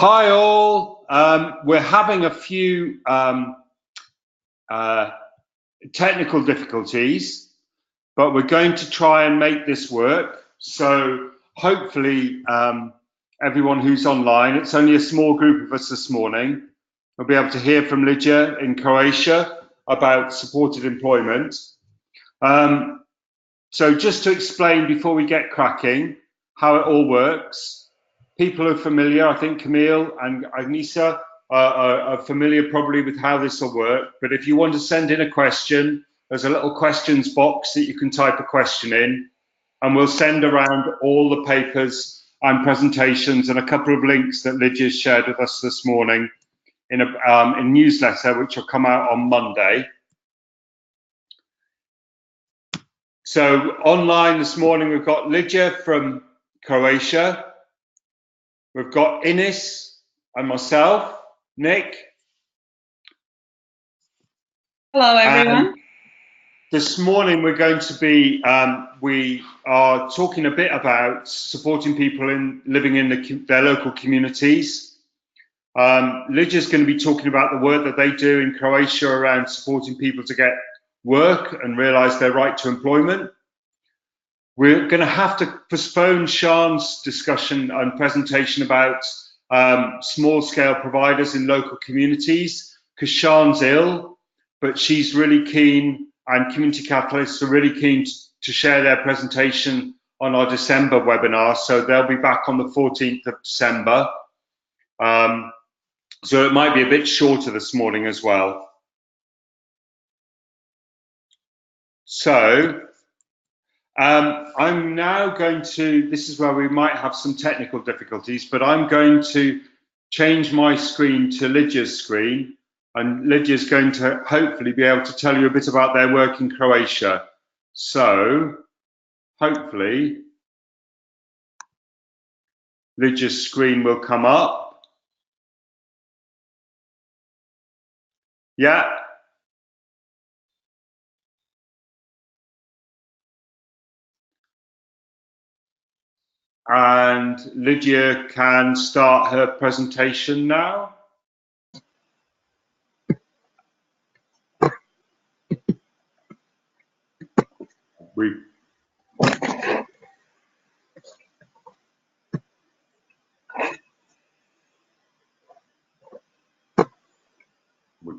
Hi all. We're having a few technical difficulties, but we're going to try and make this work. So hopefully everyone who's online, it's only a small group of us this morning, will be able to hear from Lydia in Croatia about supported employment. So just to explain before we get cracking how it all works, people are familiar, I think Camille and Agnesa are familiar probably with how this will work, but if you want to send in a question, there's a little questions box that you can type a question in, and we'll send around all the papers and presentations and a couple of links that Lydia shared with us this morning in a newsletter which will come out on Monday. So online this morning we've got Lydia from Croatia, we've got Ines and myself, Nick. Hello everyone. And this morning we're going to be, we are talking a bit about supporting people living in their local communities. Lydia's going to be talking about the work that they do in Croatia around supporting people to get work and realise their right to employment. We're going to have to postpone Sian's discussion and presentation about small-scale providers in local communities because Sian's ill, but she's really keen, and Community Catalysts are really keen to share their presentation on our December webinar, so they'll be back on the 14th of December. So it might be a bit shorter this morning as well. So I'm now going to, this is where we might have some technical difficulties, but I'm going to change my screen to Lydia's screen, and Lydia's going to hopefully be able to tell you a bit about their work in Croatia. So hopefully Lydia's screen will come up. Yeah. And Lydia can start her presentation now. We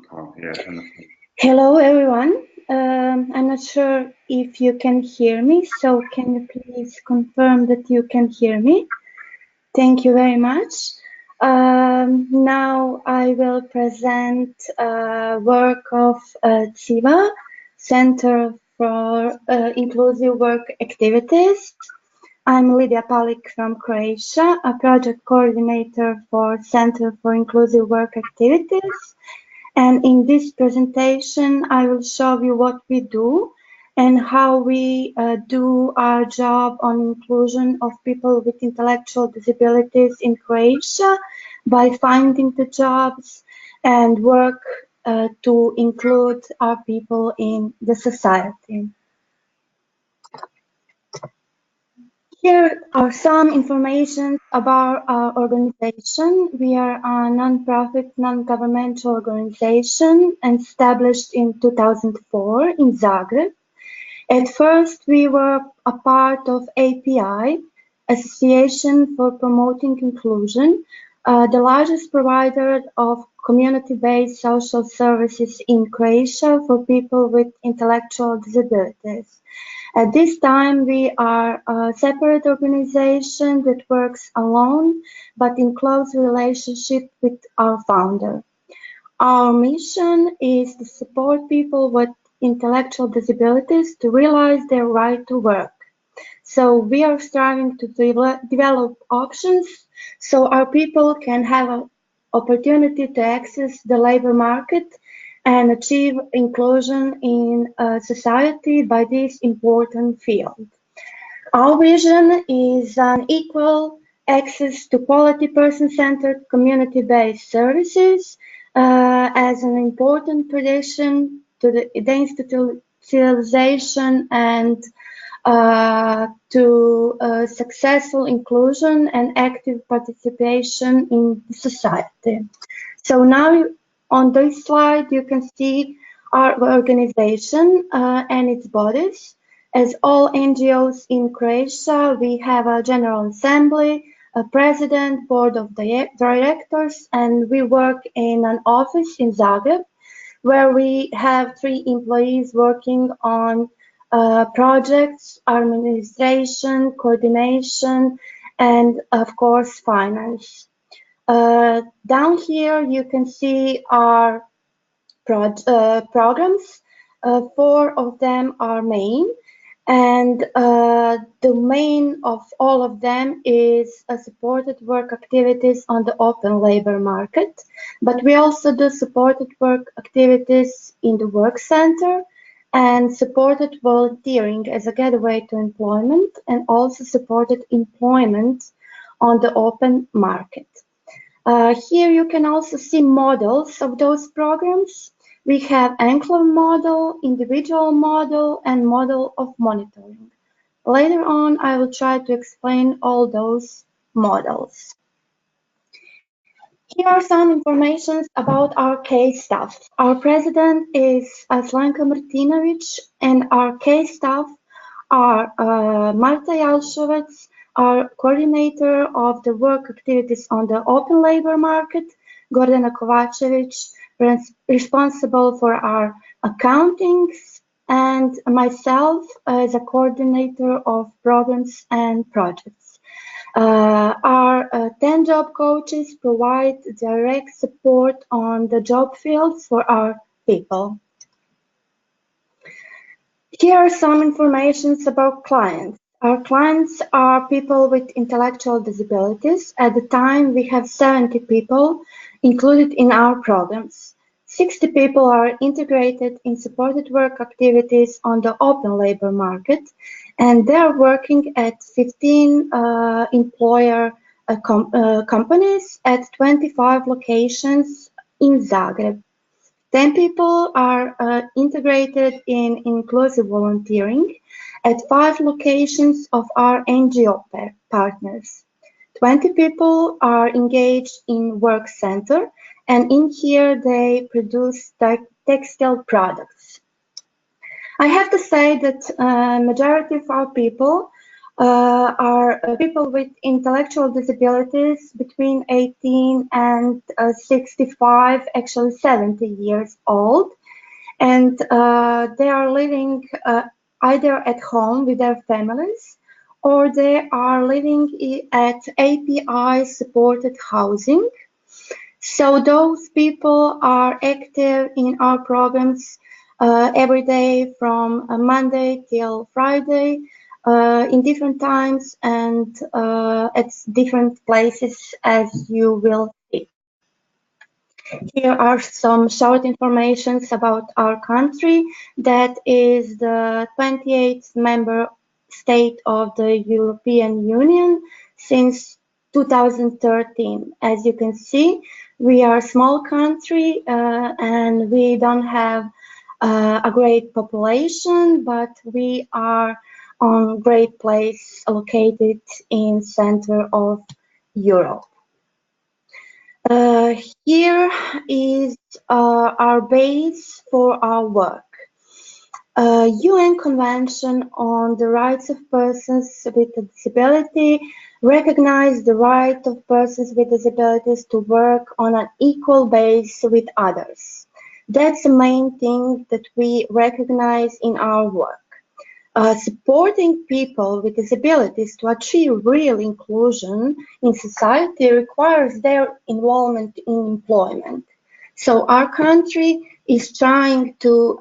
can't hear anything. Hello everyone. I'm not sure if you can hear me, so can you please confirm that you can hear me? Thank you very much. Now I will present work of CIVA, Center for Inclusive Work Activities. I'm Lydia Palik from Croatia, a project coordinator for Center for Inclusive Work Activities. And in this presentation, I will show you what we do and how we do our job on inclusion of people with intellectual disabilities in Croatia by finding the jobs and work to include our people in the society. Here are some information about our organization. We are a non-profit, non-governmental organization established in 2004 in Zagreb. At first, we were a part of API, Association for Promoting Inclusion, the largest provider of community-based social services in Croatia for people with intellectual disabilities. At this time, we are a separate organization that works alone, but in close relationship with our founder. Our mission is to support people with intellectual disabilities to realize their right to work. So we are striving to develop options so our people can have an opportunity to access the labor market and achieve inclusion in society by this important field. Our vision is an equal access to quality person-centered community-based services as an important tradition to the institutionalization and to successful inclusion and active participation in society. So now on this slide, you can see our organization and its bodies. As all NGOs in Croatia, we have a General Assembly, a President, Board of Directors, and we work in an office in Zagreb, where we have 3 employees working on projects, administration, coordination, and of course, finance. Down here, you can see our programs. 4 of them are main, and the main of all of them is supported work activities on the open labor market. But we also do supported work activities in the work center and supported volunteering as a gateway to employment, and also supported employment on the open market. Here you can also see models of those programs. We have enclave model, individual model, and model of monitoring. Later on, I will try to explain all those models. Here are some information about our case staff. Our president is Slanka Martinovic, and our case staff are Marta Jalšovec, our coordinator of the work activities on the open labor market, Gordana Kovacevic, responsible for our accountings, and myself as a coordinator of programs and projects. Our 10 job coaches provide direct support on the job fields for our people. Here are some information about clients. Our clients are people with intellectual disabilities. At the time, we have 70 people included in our programs. 60 people are integrated in supported work activities on the open labor market, and they are working at 15 employer companies at 25 locations in Zagreb. 10 people are integrated in inclusive volunteering at 5 locations of our NGO partners. 20 people are engaged in work center, and in here they produce textile products. I have to say that majority of our people are people with intellectual disabilities between 18 and 65, actually 70 years old, and they are living either at home with their families, or they are living at API supported housing. So those people are active in our programs every day from Monday till Friday, in different times and at different places, as you will see. Here are some short information about our country. That is the 28th member state of the European Union since 2013. As you can see, we are a small country and we don't have a great population, but we are on great place located in center of Europe. Here is our base for our work. UN Convention on the Rights of Persons with a Disability recognize the right of persons with disabilities to work on an equal basis with others. That's the main thing that we recognize in our work. Supporting people with disabilities to achieve real inclusion in society requires their involvement in employment. So our country is trying to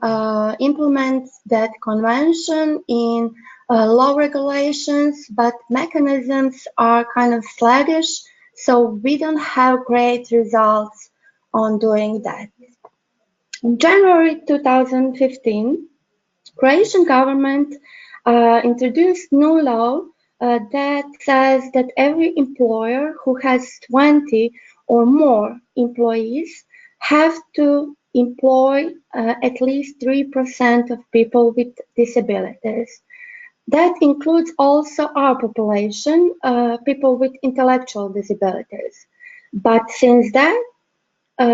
implement that convention in law regulations, but mechanisms are kind of sluggish, so we don't have great results on doing that. In January 2015, Croatian government introduced new law that says that every employer who has 20 or more employees have to employ at least 3% of people with disabilities. That includes also our population, people with intellectual disabilities. But since then,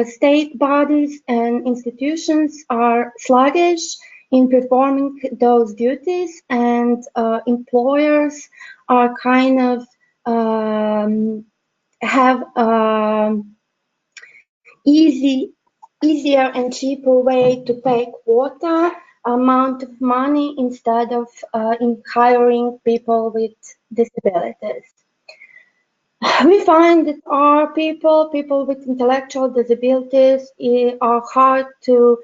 state bodies and institutions are sluggish in performing those duties, and employers are kind of have easier and cheaper way to pay quota amount of money instead of in hiring people with disabilities. We find that our people with intellectual disabilities are hard to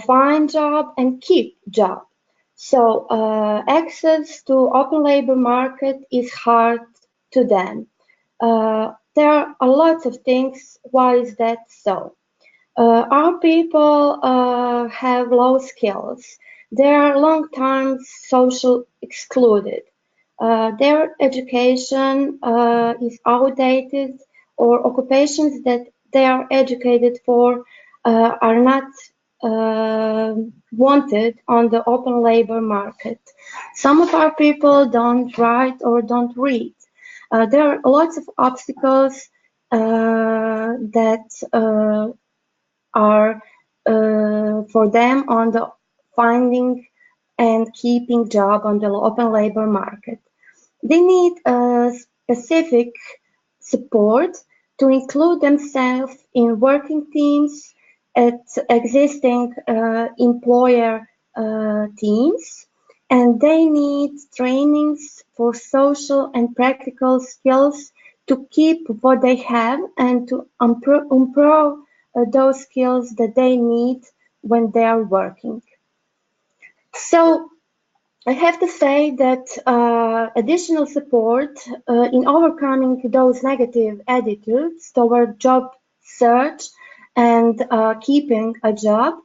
find job and keep job. So access to open labor market is hard to them. There are a lot of things. Why is that so? Our people have low skills. They are long-term social excluded. Their education is outdated, or occupations that they are educated for are not wanted on the open labor market. Some of our people don't write or don't read. There are lots of obstacles that are for them on the finding and keeping job on the open labor market. They need specific support to include themselves in working teams at existing employer teams, and they need trainings for social and practical skills to keep what they have and to improve those skills that they need when they are working. So I have to say that additional support in overcoming those negative attitudes toward job search and keeping a job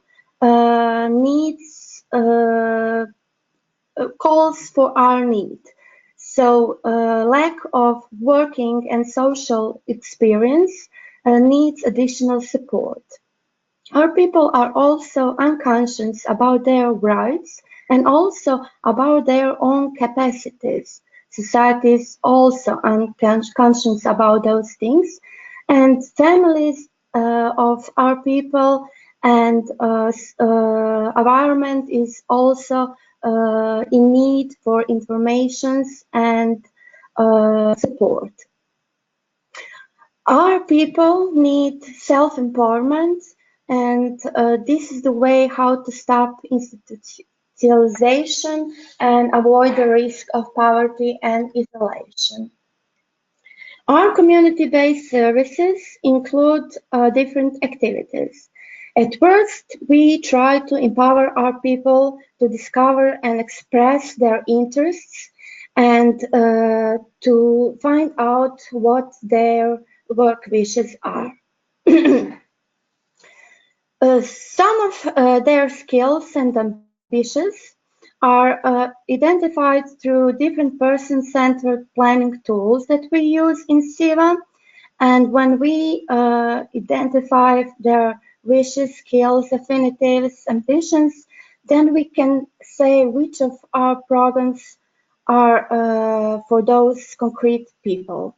needs calls for our need. So lack of working and social experience needs additional support. Our people are also unconscious about their rights and also about their own capacities. Society is also unconscious about those things, and families of our people and environment is also in need for informations and support. Our people need self-empowerment, and this is the way how to stop institutionalization and avoid the risk of poverty and isolation. Our community-based services include different activities. At first, we try to empower our people to discover and express their interests and to find out what their work wishes are. Some of their skills and ambitions are identified through different person-centered planning tools that we use in SIVA. And when we identify their wishes, skills, affinities, ambitions, then we can say which of our programs are for those concrete people.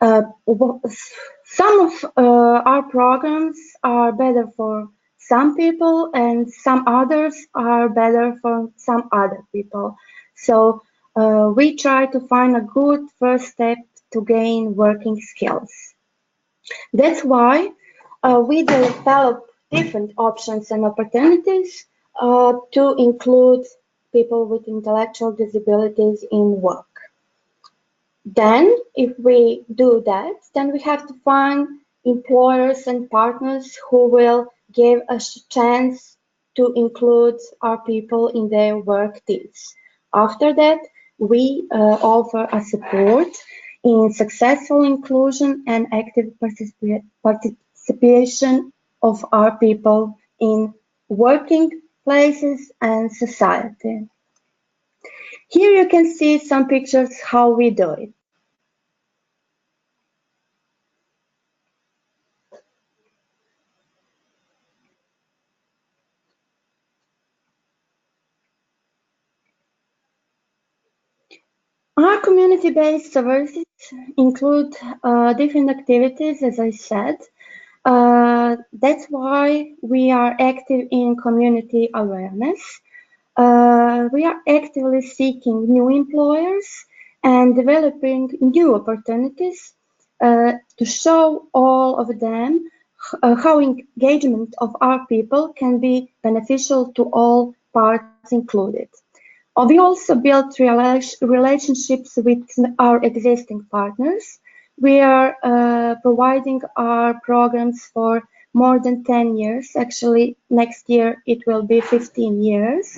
Some of our programs are better for some people and some others are better for some other people. So we try to find a good first step to gain working skills. That's why we develop different options and opportunities to include people with intellectual disabilities in work. Then, if we do that, then we have to find employers and partners who will give us a chance to include our people in their work teams. After that, we offer a support in successful inclusion and active participation of our people in working places and society. Here you can see some pictures how we do it. Our community-based services include different activities, as I said. That's why we are active in community awareness. We are actively seeking new employers and developing new opportunities to show all of them how engagement of our people can be beneficial to all parts included. We also built relationships with our existing partners. We are providing our programs for more than 10 years. Actually, next year it will be 15 years.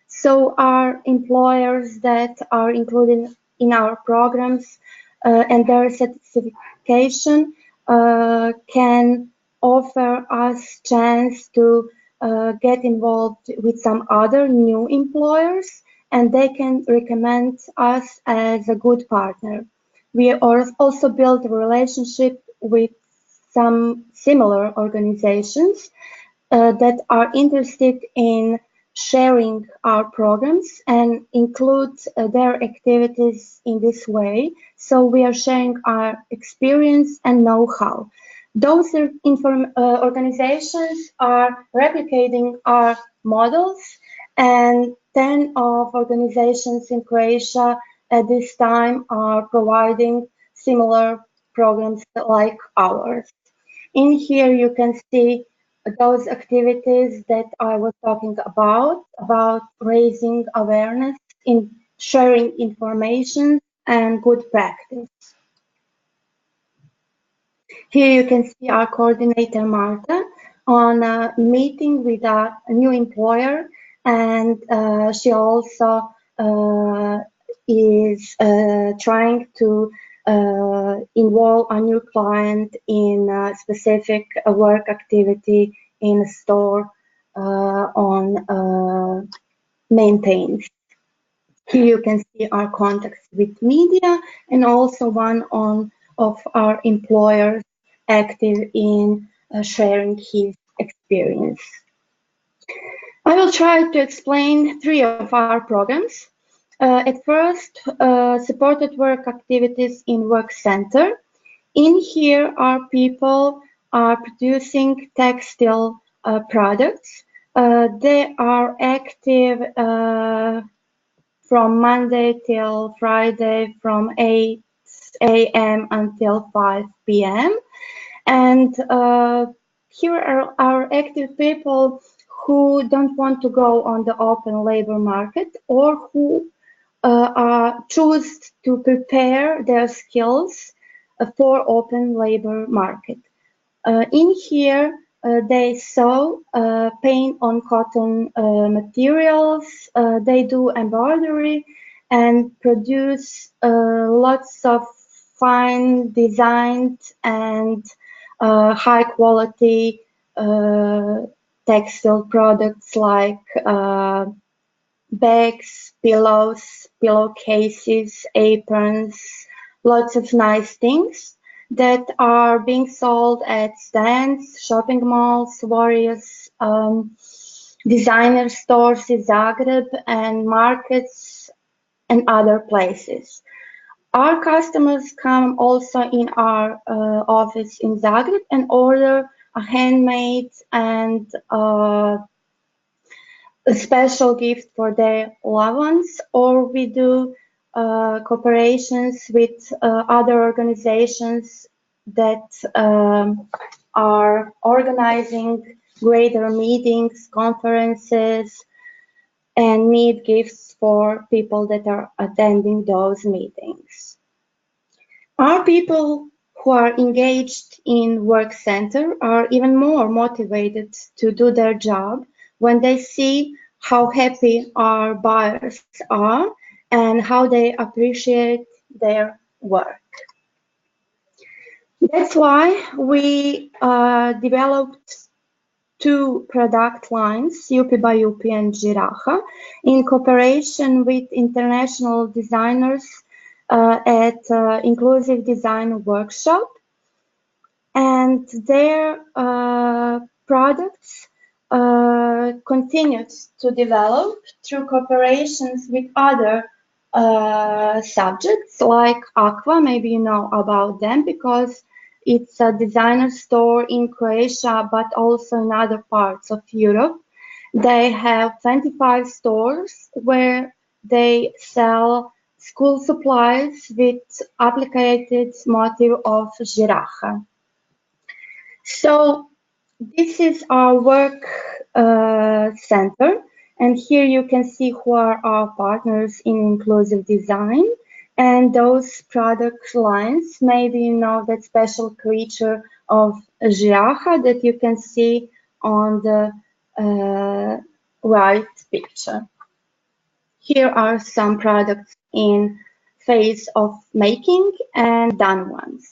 So our employers that are included in our programs and their certification can offer us chance to get involved with some other new employers, and they can recommend us as a good partner. We also built a relationship with some similar organizations that are interested in sharing our programs and include their activities in this way. So we are sharing our experience and know-how. Those organizations are replicating our models, and 10 of organizations in Croatia at this time are providing similar programs like ours. In here you can see those activities that I was talking about raising awareness, in sharing information and good practice. Here you can see our coordinator, Marta, on a meeting with a new employer, and she also is trying to involve a new client in a specific work activity in a store on maintains. Here you can see our contacts with media and also one of our employers active in sharing his experience. I will try to explain 3 of our programs. At first, supported work activities in work center. In here, our people are producing textile products. They are active from Monday till Friday from 8 a.m. until 5 p.m. And here are our active people who don't want to go on the open labor market, or who choose to prepare their skills for open labor market. In here, they sew, paint on cotton materials, they do embroidery and produce lots of fine designed and high quality textile products like bags, pillows, pillowcases, aprons, lots of nice things that are being sold at stands, shopping malls, various designer stores in Zagreb, and markets and other places. Our customers come also in our office in Zagreb and order a handmade and a special gift for their loved ones, or we do cooperations with other organizations that are organizing greater meetings, conferences, and need gifts for people that are attending those meetings. Our people who are engaged in work center are even more motivated to do their job when they see how happy our buyers are and how they appreciate their work. That's why we developed 2 product lines, Yupi by Yupi and Giraha, in cooperation with international designers at Inclusive Design Workshop. And their products continued to develop through cooperations with other subjects like Aqua. Maybe you know about them because it's a designer store in Croatia, but also in other parts of Europe. They have 25 stores where they sell school supplies with applicated motif of Giracha. So this is our work center, and here you can see who are our partners in inclusive design and those product lines. Maybe you know that special creature of Giracha that you can see on the right picture. Here are some products in phase of making and done ones.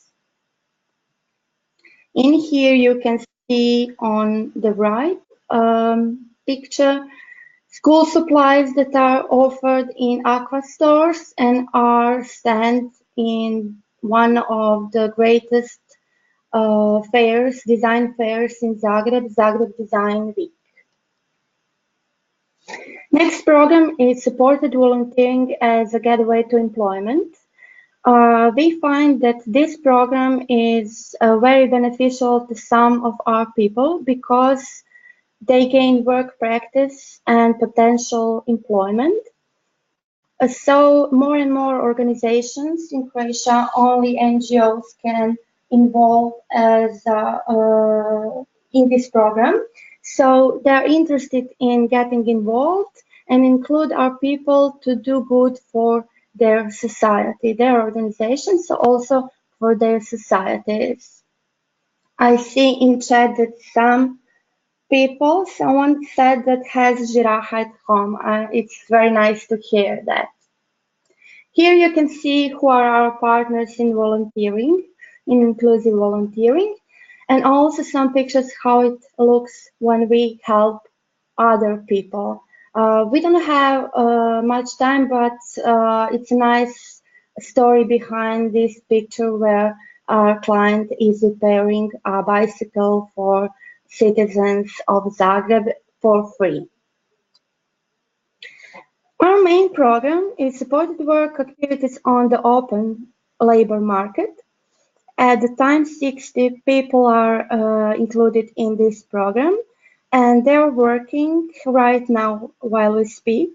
In here you can see on the right picture school supplies that are offered in Aqua stores and are stand in one of the greatest fairs, design fairs in Zagreb, Zagreb Design Week. Next program is supported volunteering as a gateway to employment. We find that this program is very beneficial to some of our people because they gain work practice and potential employment. So more and more organizations in Croatia, only NGOs can involve as in this program. So they're interested in getting involved and include our people to do good for their society, their organizations, so also for their societies. I see in chat that someone said that has Giracha at home. It's very nice to hear that. Here you can see who are our partners in volunteering, in inclusive volunteering, and also some pictures how it looks when we help other people. We don't have much time, but it's a nice story behind this picture where our client is repairing a bicycle for citizens of Zagreb for free. Our main program is supported work activities on the open labor market. At the time, 60 people are included in this program, and they're working right now while we speak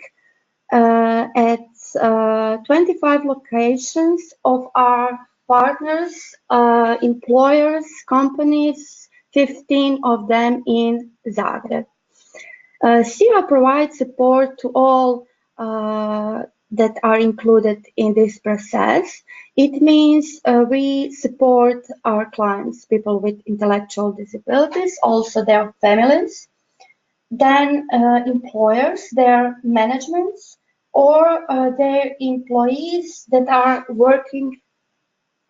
at 25 locations of our partners, employers, companies, 15 of them in Zagreb. CIRA provides support to all that are included in this process. It means we support our clients, people with intellectual disabilities, also their families, then employers, their managements, or their employees that are working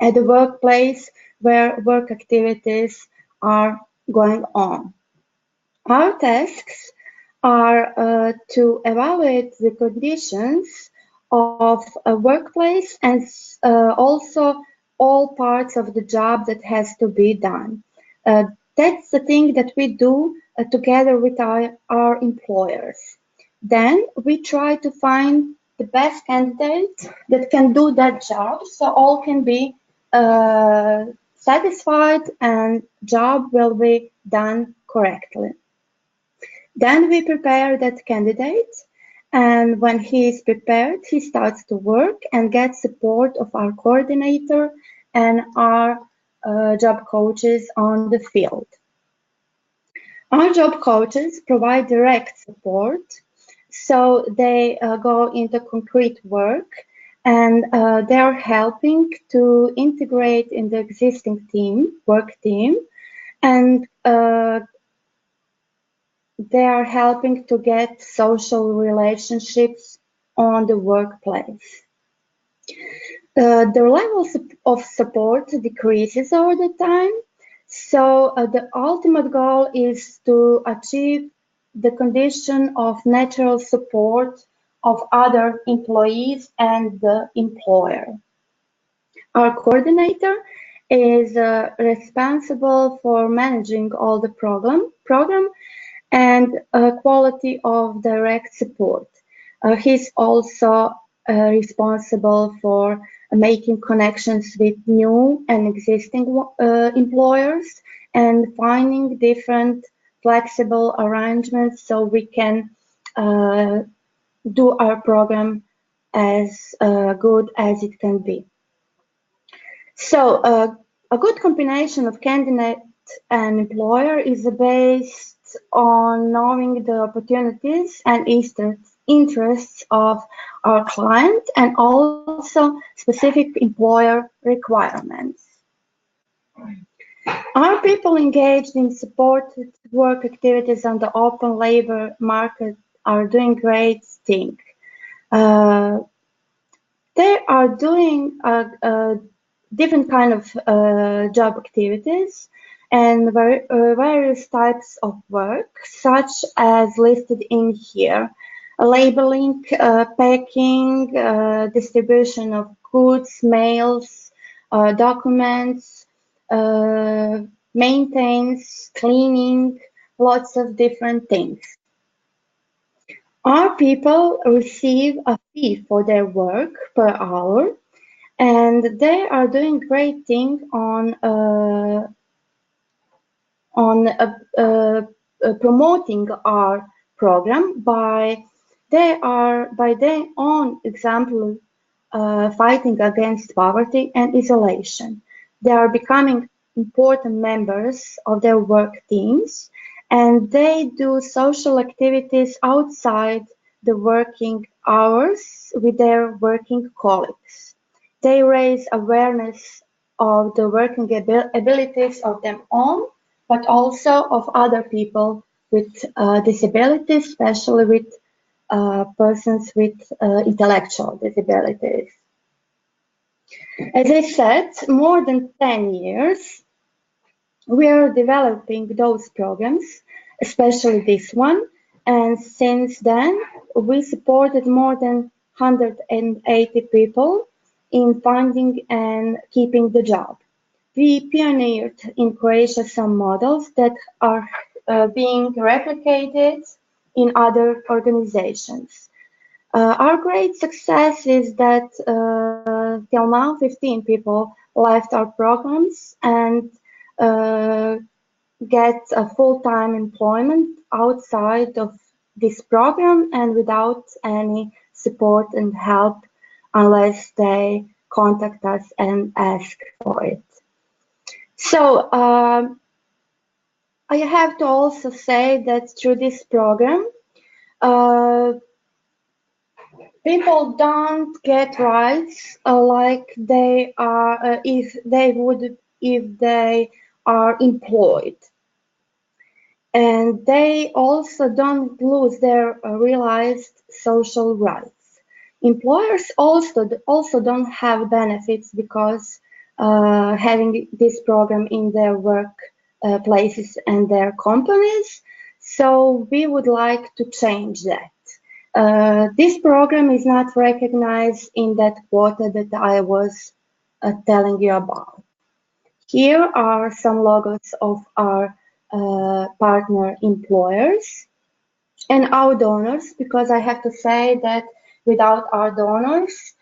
at the workplace where work activities are going on. Our tasks are to evaluate the conditions of a workplace and also all parts of the job that has to be done. That's the thing that we do together with our employers. Then we try to find the best candidate that can do that job so all can be satisfied and job will be done correctly. Then we prepare that candidate, and when he is prepared, he starts to work and gets support of our coordinator and our job coaches on the field. Our job coaches provide direct support, so they go into concrete work and they're helping to integrate in the existing work team, and they are helping to get social relationships on the workplace. The level of support decreases over the time, so the ultimate goal is to achieve the condition of natural support of other employees and the employer. Our coordinator is responsible for managing all the program and quality of direct support. He's also responsible for making connections with new and existing employers and finding different flexible arrangements so we can do our program as good as it can be. So a good combination of candidate and employer is based on knowing the opportunities and interests of our client and also specific employer requirements. Our people engaged in supported work activities on the open labor market are doing great things. They are doing different kind of job activities and various types of work, such as listed in here: labeling, packing, distribution of goods, mails, documents, maintenance, cleaning, lots of different things. Our people receive a fee for their work per hour, and they are doing great things on promoting our program by their own example, fighting against poverty and isolation. They are becoming important members of their work teams, and they do social activities outside the working hours with their working colleagues. They raise awareness of the working abilities of their own, but also of other people with disabilities, especially with persons with intellectual disabilities. As I said, more than 10 years, we are developing those programs, especially this one, and since then, we supported more than 180 people in finding and keeping the job. We pioneered in Croatia some models that are being replicated in other organizations. Our great success is that till now 15 people left our programs and get a full-time employment outside of this program and without any support and help unless they contact us and ask for it. So I have to also say that through this program, people don't get rights like they are if they would if they are employed, and they also don't lose their realized social rights. Employers also don't have benefits because having this program in their work places and their companies. So we would like to change that. This program is not recognized in that quota that I was telling you about. Here are some logos of our partner employers and our donors, because I have to say that without our donors,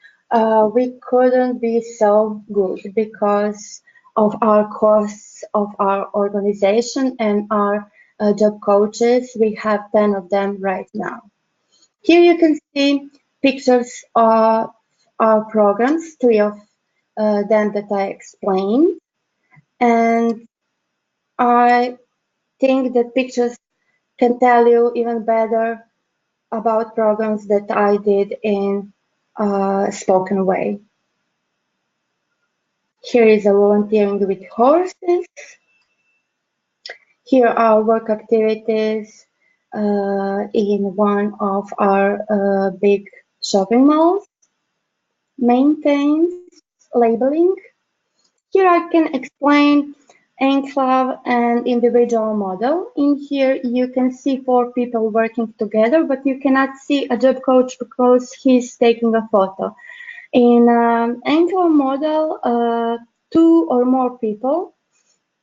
we couldn't be so good because of our costs of our organization and our job coaches. We have 10 of them right now. Here you can see pictures of our programs, 3 of them that I explained. And I think that pictures can tell you even better about programs that I did in a spoken way. Here is a volunteering with horses. Here are work activities in one of our big shopping malls. Maintenance, labeling. Here I can explain enclave and individual model. In here you can see 4 people working together, but you cannot see a job coach because he's taking a photo. In enclave model, 2 or more people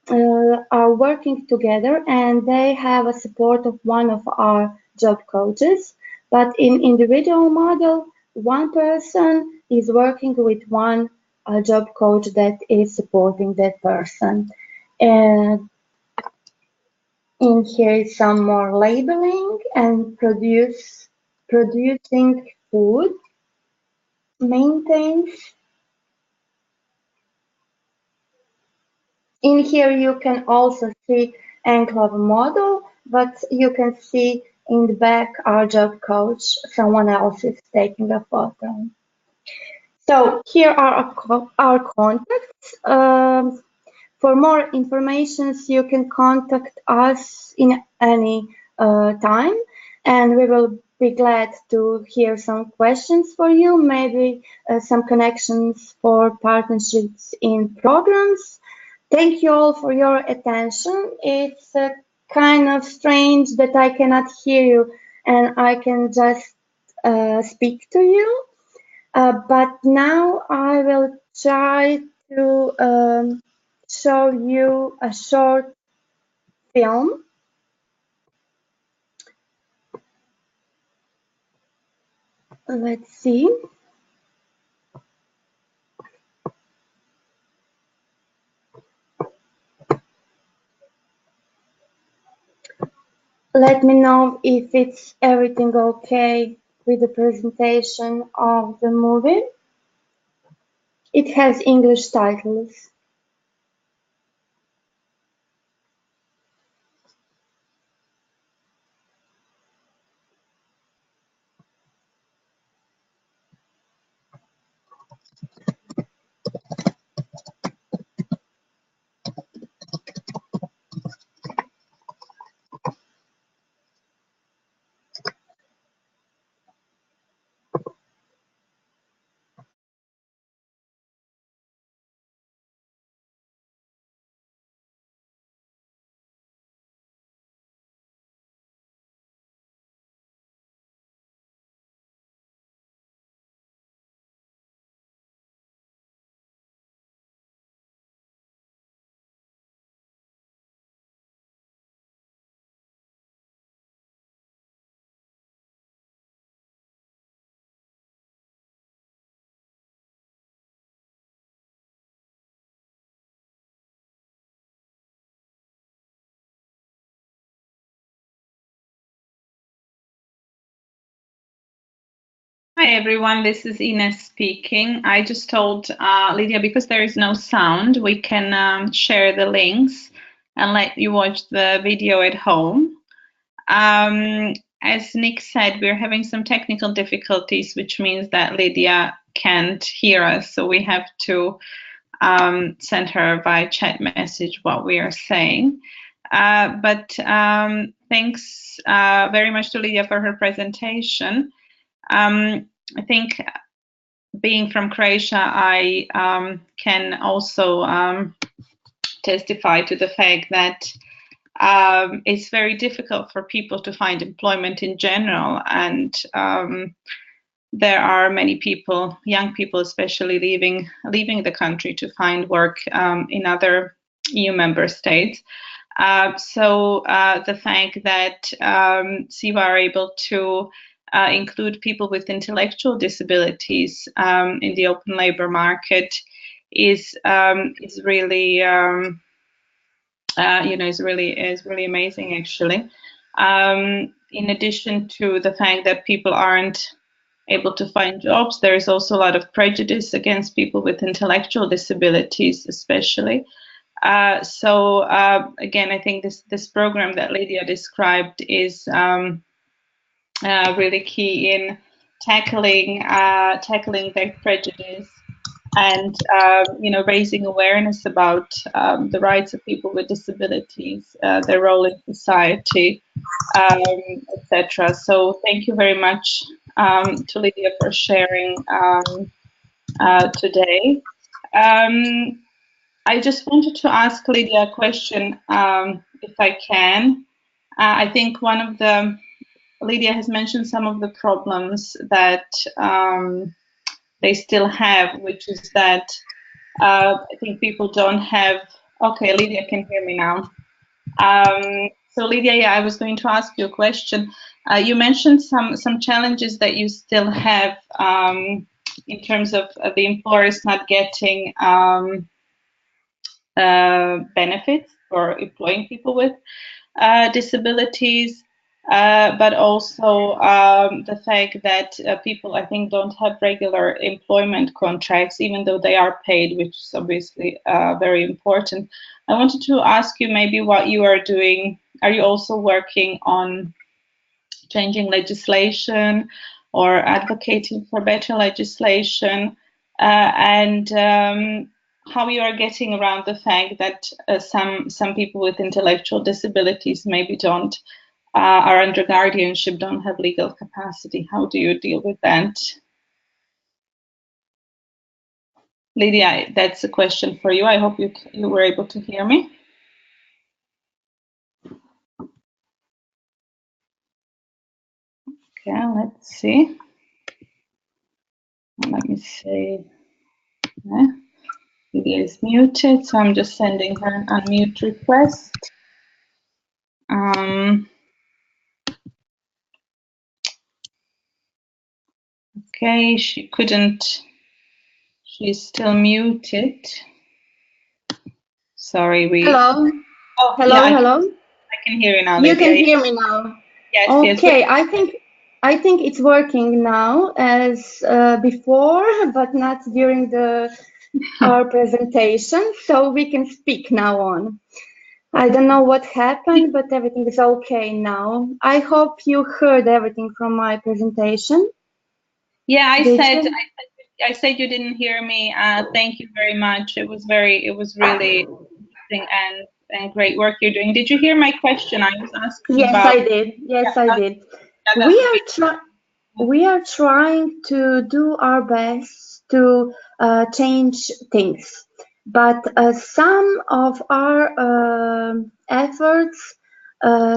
are working together and they have a support of one of our job coaches. But in individual model, one person is working with one job coach that is supporting that person. And in here is some more labeling and producing food, maintains. In here you can also see enclave model, but you can see in the back our job coach, someone else is taking a photo. So here are our contacts. For more information, you can contact us in any time, and we will be glad to hear some questions for you, maybe some connections for partnerships in programs. Thank you all for your attention. It's kind of strange that I cannot hear you and I can just speak to you. But now I will try to show you a short film. Let's see. Let me know if it's everything okay with the presentation of the movie. It has English titles. Hi everyone, this is Ines speaking. I just told Lydia, because there is no sound, we can share the links and let you watch the video at home. As Nick said, we're having some technical difficulties, which means that Lydia can't hear us, so we have to send her via chat message what we are saying. But thanks very much to Lydia for her presentation. I think being from Croatia, I can also testify to the fact that it's very difficult for people to find employment in general, and there are many people, young people especially, leaving the country to find work in other EU member states. So the fact that SIWA are able to include people with intellectual disabilities in the open labor market is really is really amazing, actually. In addition to the fact that people aren't able to find jobs, there is also a lot of prejudice against people with intellectual disabilities, especially. So again, I think this program that Lydia described is really key in tackling that prejudice and raising awareness about the rights of people with disabilities, their role in society, etc. So thank you very much to Lydia for sharing today. I just wanted to ask Lydia a question, if I can. I think Lydia has mentioned some of the problems that they still have, which is that I think people don't have. Okay, Lydia can hear me now. So Lydia, yeah, I was going to ask you a question. You mentioned some challenges that you still have in terms of the employers not getting benefits for employing people with disabilities, but also the fact that people, I think, don't have regular employment contracts, even though they are paid, which is obviously very important. I wanted to ask you maybe what you are doing. Are you also working on changing legislation or advocating for better legislation? And how you are getting around the fact that some people with intellectual disabilities maybe don't are under guardianship, don't have legal capacity. How do you deal with that? Lydia, that's a question for you. I hope you were able to hear me. Okay, let's see. Let me see. Yeah. Lydia is muted, so I'm just sending her an unmute request. Okay, she couldn't. She's still muted. Sorry, Hello. Oh, Hello. yeah, Hello. I can hear you now. You Lydia. can hear me now. Yes. Okay. Yes. I think it's working now as before, but not during our presentation. So we can speak now on. I don't know what happened, but everything is okay now. I hope you heard everything from my presentation. Yeah, I said you didn't hear me. Thank you very much. It was really interesting and great work you're doing. Did you hear my question? I was asking Yes, about. I did. Yes, I did. Yeah, We are trying to do our best to change things, but some of our efforts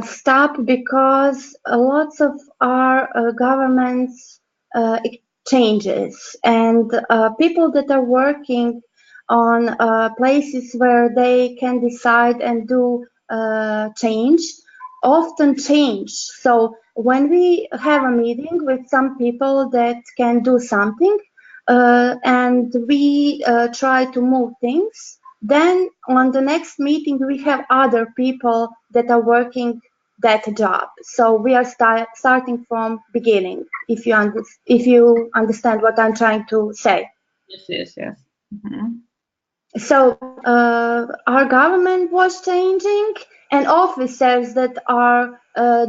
stop because lots of our governments changes, and people that are working on places where they can decide and do change often change. So when we have a meeting with some people that can do something and we try to move things, then on the next meeting we have other people that are working that job. So we are starting from beginning, if you understand what I'm trying to say. Yes. Mm-hmm. So our government was changing, and officers that are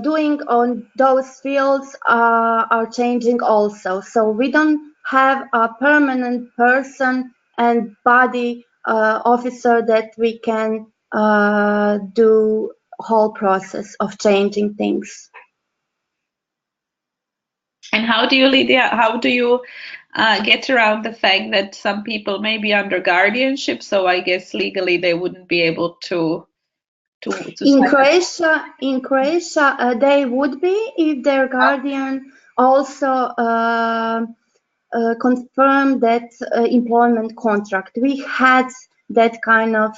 doing on those fields are changing also. So we don't have a permanent person and body officer that we can do whole process of changing things. And how do you, Lydia, get around the fact that some people may be under guardianship, so I guess legally they wouldn't be able to in Croatia, they would be if their guardian also confirmed that employment contract. We had that kind of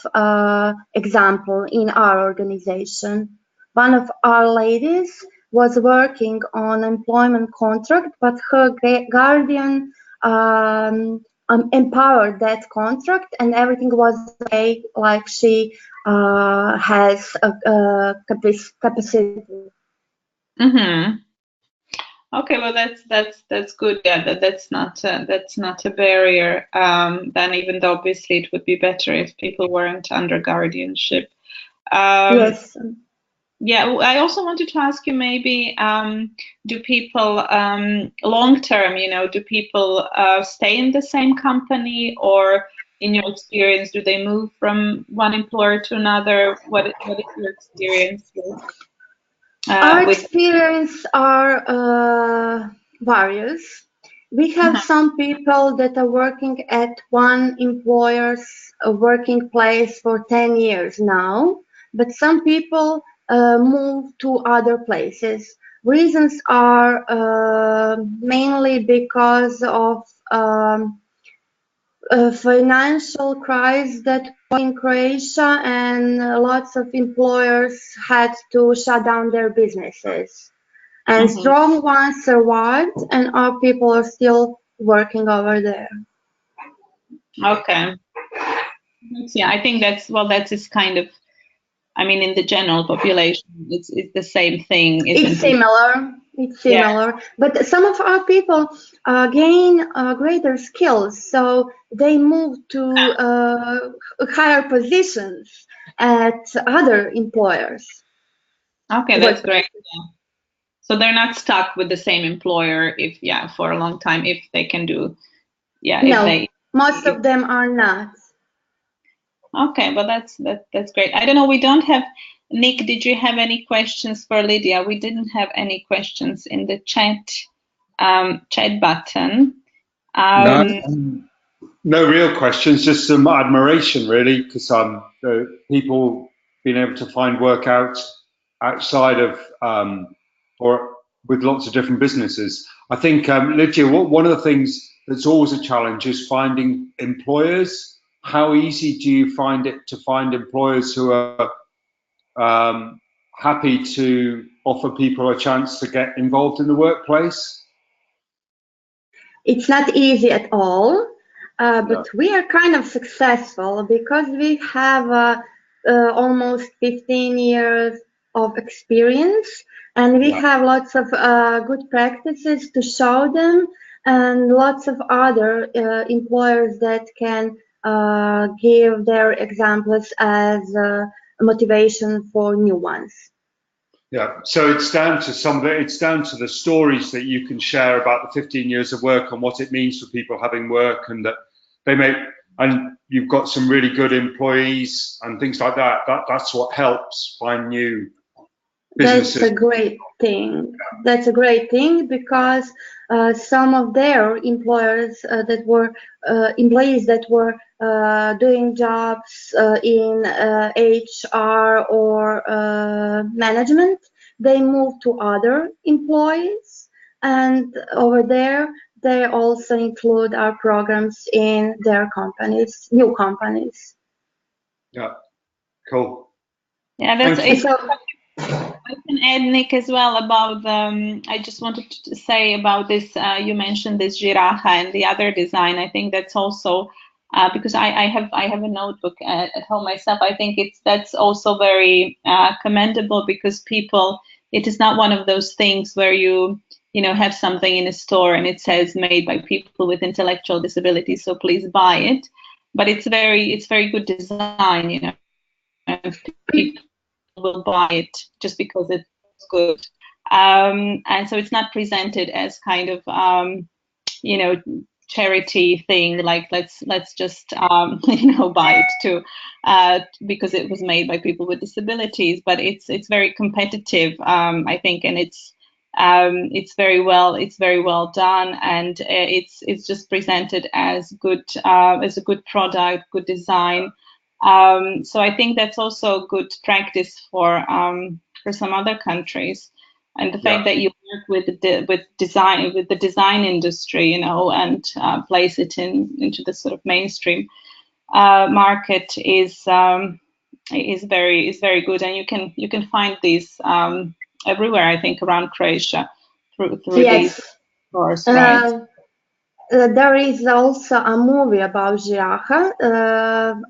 example in our organization. One of our ladies was working on employment contract, but her guardian empowered that contract, and everything was okay, like she has a capacity. Mm-hmm. Okay, well that's good. Yeah, that's not a barrier. Then even though obviously it would be better if people weren't under guardianship. Yes. Yeah, I also wanted to ask you maybe, do people long term, do people stay in the same company, or in your experience, do they move from one employer to another? What is your experience with? Our experience are various. We have some people that are working at one employer's working place for 10 years now, but some people move to other places. Reasons are mainly because of a financial crisis that was in Croatia, and lots of employers had to shut down their businesses. and strong ones survived, and our people are still working over there. Okay. Yeah, I think that is kind of, I mean, in the general population, it's the same thing, isn't it? It's similar. It's similar, yeah. But some of our people gain greater skills, so they move to higher positions at other employers. Okay, that's great. Yeah. So they're not stuck with the same employer for a long time if they can do, No, most of them are not. Okay, well that's great. I don't know, we don't have, Nick, did you have any questions for Lydia? We didn't have any questions in the chat button. No real questions, just some admiration really, because people being able to find work outside of or with lots of different businesses. I think, Lydia, one of the things that's always a challenge is finding employers. How easy do you find it to find employers who are happy to offer people a chance to get involved in the workplace? It's not easy at all, but we are kind of successful because we have almost 15 years of experience, and we have lots of good practices to show them, and lots of other employers that can give their examples as motivation for new ones. Yeah, so it's down to it's down to the stories that you can share about the 15 years of work and what it means for people having work, and that they make, and you've got some really good employees and things like that. That's what helps find new businesses. That's a great thing. That's a great thing because some of their employers that were employees that were doing jobs in HR or management, they moved to other employees, and over there they also include our programs in their companies, new companies. Yeah, cool. Yeah, that's it. I can add, Nick, as well about I just wanted to say about this, you mentioned this Giraha and the other design. I think that's also because I have a notebook at home myself. I think that's also very commendable, because it is not one of those things where you have something in a store and it says made by people with intellectual disabilities, so please buy it. But it's very good design, people will buy it just because it's good, and so it's not presented as kind of charity thing, like let's just buy it too because it was made by people with disabilities. But it's very competitive, I think, and it's very well done, and it's just presented as good, as a good product, good design. So I think that's also good practice for some other countries, and the fact that you work with the design industry, and place it into the sort of mainstream market is very good, and you can find these everywhere, I think, around Croatia through these stores, right? There is also a movie about Giraha.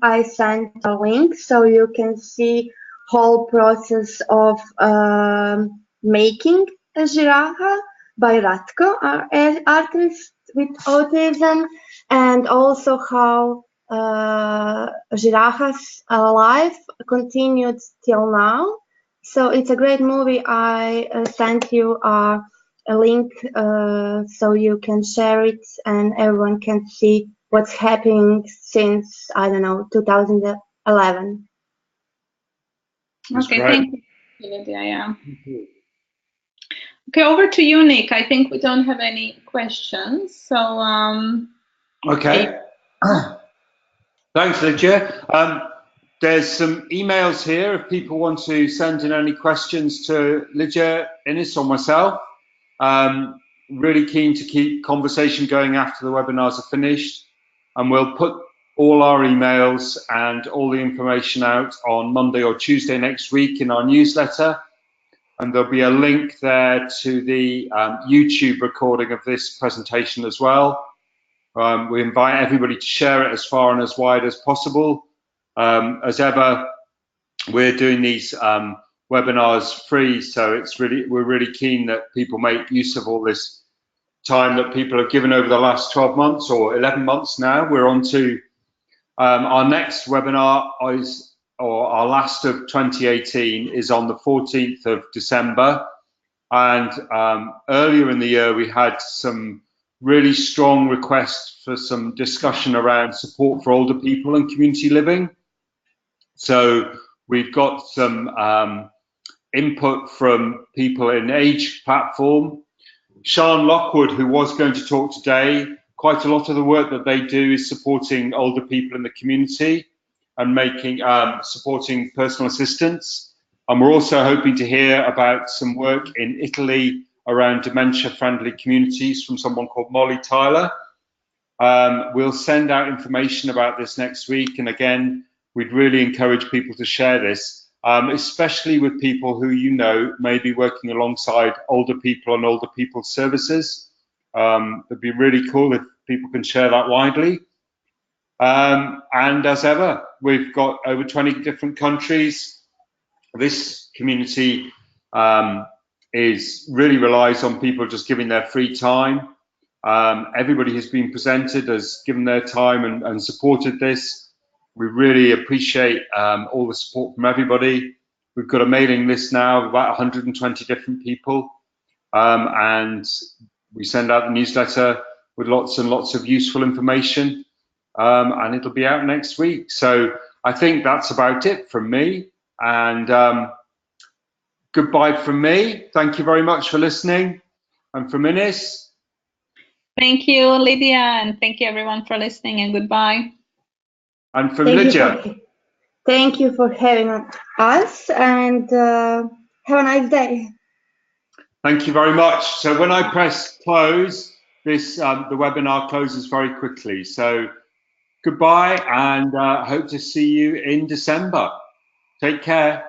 I sent a link so you can see whole process of making a Giraha by Ratko, our artist with autism, and also how Giraha's life continued till now. So it's a great movie. I sent you a link so you can share it and everyone can see what's happening since, I don't know, 2011. Okay, thank you, Lydia. Yeah. Okay, over to you, Nick. I think we don't have any questions, so okay. Thanks, Lydia. There's some emails here if people want to send in any questions to Lydia, Ines, or myself. Really keen to keep conversation going after the webinars are finished, and we'll put all our emails and all the information out on Monday or Tuesday next week in our newsletter. and there'll be a link there to the YouTube recording of this presentation as well. We invite everybody to share it as far and as wide as possible. As ever, we're doing these webinars free, so we're really keen that people make use of all this time that people have given over the last 12 months or 11 months now. We're on to our next webinar, our last of 2018, is on the 14th of December. And earlier in the year, we had some really strong requests for some discussion around support for older people and community living. So we've got some input from people in Age Platform. Sian Lockwood, who was going to talk today, quite a lot of the work that they do is supporting older people in the community and supporting personal assistance. And we're also hoping to hear about some work in Italy around dementia-friendly communities from someone called Molly Tyler. We'll send out information about this next week, and again, we'd really encourage people to share this. Especially with people who you know may be working alongside older people and older people's services. It'd be really cool if people can share that widely. And as ever, we've got over 20 different countries. This community really relies on people just giving their free time. Everybody who's been presented has given their time and supported this. We really appreciate all the support from everybody. We've got a mailing list now of about 120 different people, and we send out the newsletter with lots and lots of useful information, and it'll be out next week. So I think that's about it from me, and goodbye from me. Thank you very much for listening. And from Ines. Thank you, Lydia, and thank you everyone for listening, and goodbye. And from Lydia. Thank you for having us, and have a nice day. Thank you very much. So when I press close, the webinar closes very quickly. So goodbye, and hope to see you in December. Take care.